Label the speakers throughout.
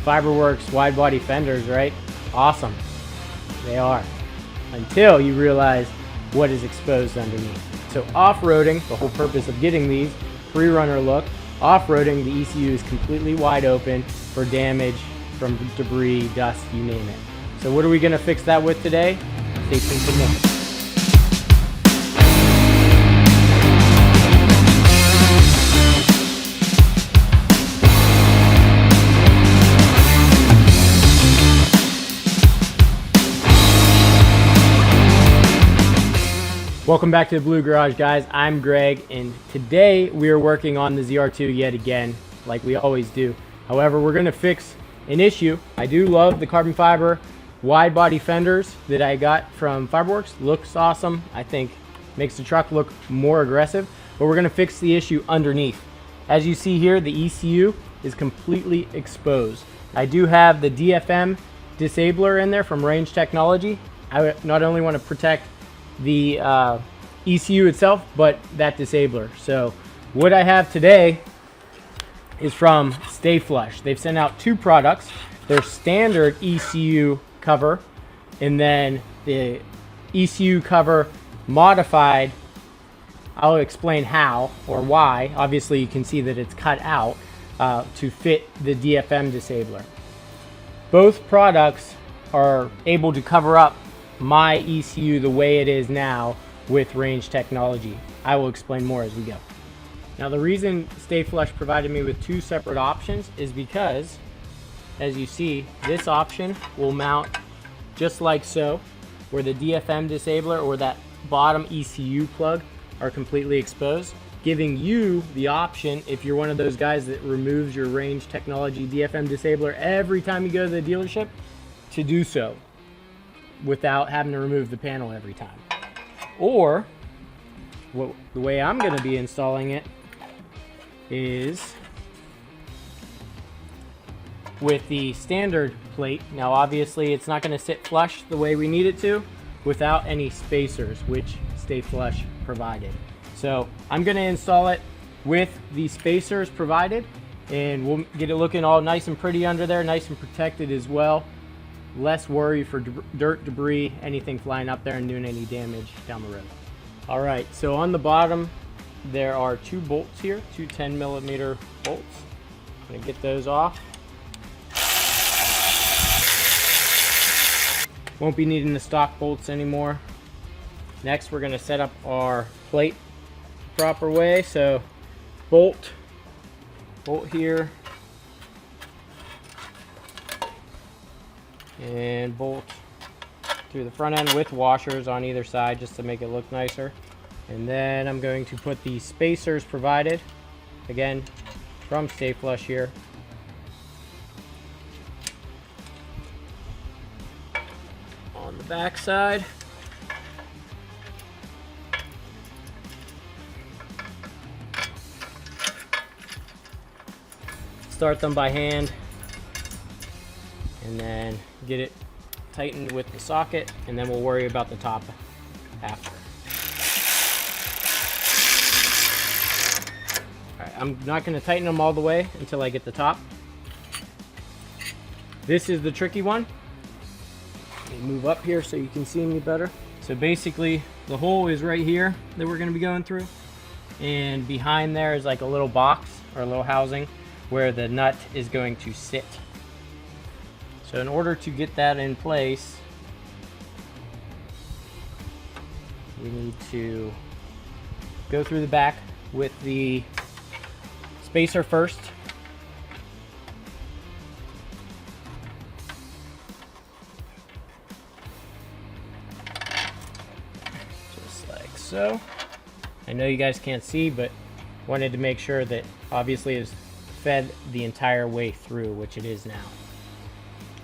Speaker 1: Fiberwerx wide body fenders, right? Awesome. They are. Until you realize what is exposed underneath. So off-roading, the whole purpose of getting these, pre-runner look, off-roading, the ECU is completely wide open for damage from debris, dust, you name it. So what are we going to fix that with today? Stay tuned for more. Welcome back to the Blue Garage, guys. I'm Greg, and today we are working on the ZR2 yet again, like we always do. However, we're going to fix an issue. I do love the carbon fiber wide body fenders that I got from Fiberwerx. Looks awesome. I think makes the truck look more aggressive, but we're going to fix the issue underneath. As you see here, the ECU is completely exposed. I do have the DFM disabler in there from Range Technology. I not only want to protect the ECU itself, but that disabler. So what I have today is from StayFlush. They've sent out two products, their standard ECU cover and then the ECU cover modified. I'll explain how or why. Obviously you can see that it's cut out to fit the DFM disabler. Both products are able to cover up my ECU the way it is now with Range Technology. I will explain more as we go. Now the reason StayFlush provided me with two separate options is because, as you see, this option will mount just like so, where the DFM disabler or that bottom ECU plug are completely exposed, giving you the option, if you're one of those guys that removes your Range Technology DFM disabler every time you go to the dealership, to do so without having to remove the panel every time. Or the way I'm going to be installing it is with the standard plate. Now obviously it's not going to sit flush the way we need it to without any spacers, which StayFlush provided. So I'm going to install it with the spacers provided, and we'll get it looking all nice and pretty under there, nice and protected as well. Less worry for dirt, debris, anything flying up there and doing any damage down the road. All right, so on the bottom there are two bolts here, two 10mm bolts. I'm gonna get those off. Won't be needing the stock bolts anymore. Next we're gonna set up our plate the proper way. So bolt here, and bolt through the front end with washers on either side just to make it look nicer. And then I'm going to put the spacers provided, again from StayFlush here, on the back side. Start them by hand and then get it tightened with the socket, and then we'll worry about the top after. Alright, I'm not going to tighten them all the way until I get the top. This is the tricky one. Let me move up here so you can see me better. So basically the hole is right here that we're going to be going through, and behind there is like a little box or a little housing where the nut is going to sit. So in order to get that in place, we need to go through the back with the spacer first. Just like so. I know you guys can't see, but wanted to make sure that obviously it's fed the entire way through, which it is now.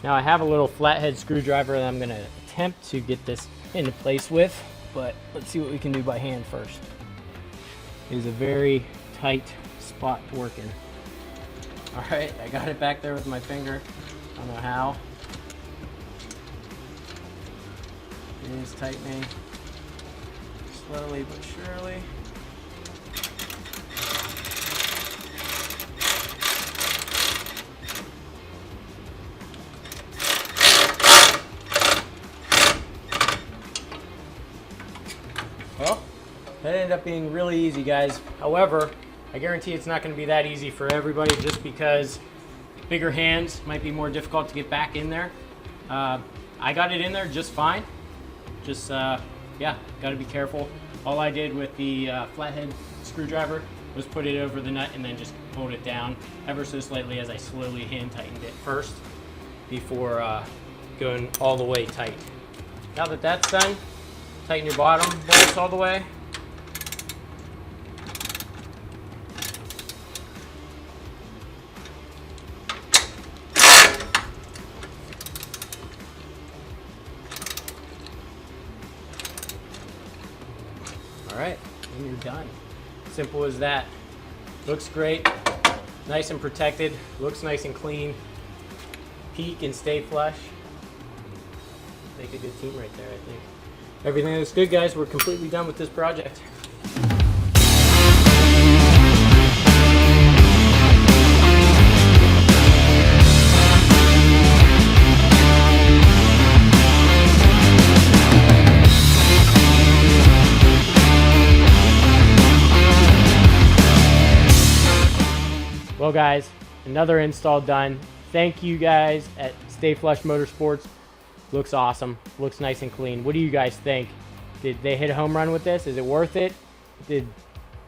Speaker 1: Now I have a little flathead screwdriver that I'm going to attempt to get this into place with, but let's see what we can do by hand first. It is a very tight spot to work in. Alright, I got it back there with my finger. I don't know how. It is tightening slowly but surely. That ended up being really easy, guys. However, I guarantee it's not going to be that easy for everybody, just because bigger hands might be more difficult to get back in there. I got it in there just fine. Just, yeah, got to be careful. All I did with the flathead screwdriver was put it over the nut and then just hold it down ever so slightly as I slowly hand tightened it first before going all the way tight. Now that that's done, tighten your bottom bolts all the way. All right, and you're done. Simple as that. Looks great, nice and protected, looks nice and clean. Peak and StayFlush. Make a good team right there, I think. Everything looks good, guys. We're completely done with this project. Well, guys, another install done. Thank you guys at StayFlush Motorsports. Looks awesome. Looks nice and clean. What do you guys think? Did they hit a home run with this? Is it worth it?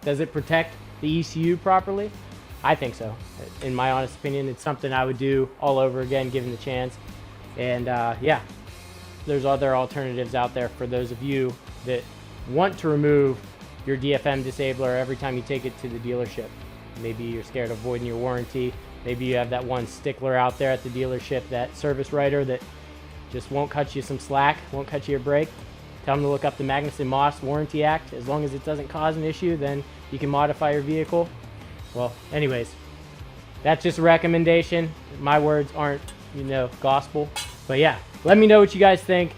Speaker 1: Does it protect the ECU properly? I think so. In my honest opinion, it's something I would do all over again, given the chance. And yeah, there's other alternatives out there for those of you that want to remove your DFM disabler every time you take it to the dealership. Maybe you're scared of voiding your warranty. Maybe you have that one stickler out there at the dealership, that service writer that just won't cut you some slack, won't cut you a break. Tell them to look up the Magnuson-Moss Warranty Act. As long as it doesn't cause an issue, then you can modify your vehicle. Well, anyways, that's just a recommendation. My words aren't, you know, gospel. But yeah, let me know what you guys think.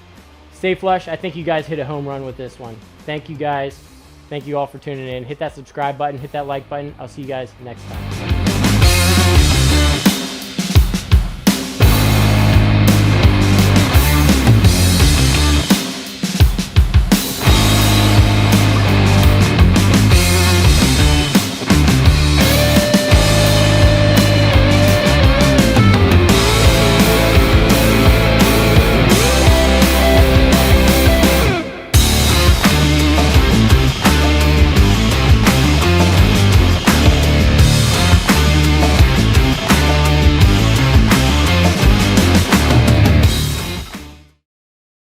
Speaker 1: StayFlush, I think you guys hit a home run with this one. Thank you guys. Thank you all for tuning in. Hit that subscribe button, hit that like button. I'll see you guys next time.